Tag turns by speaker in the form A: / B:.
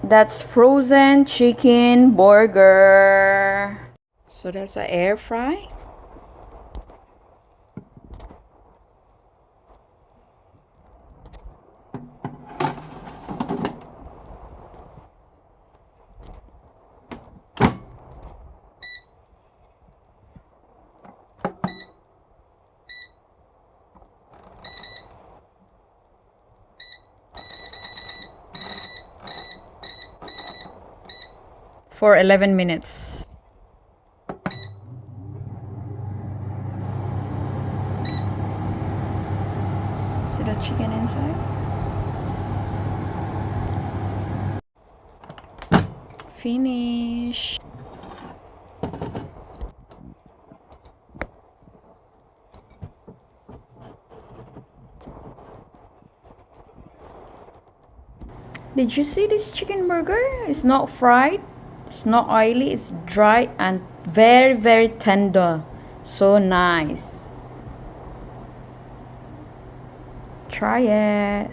A: That's frozen chicken burger. So that's an air fry. For 11 minutes. See the chicken inside? Finish. Did you see this chicken burger? It's not fried, it's not oily, it's dry and very, very tender. So nice. Try it.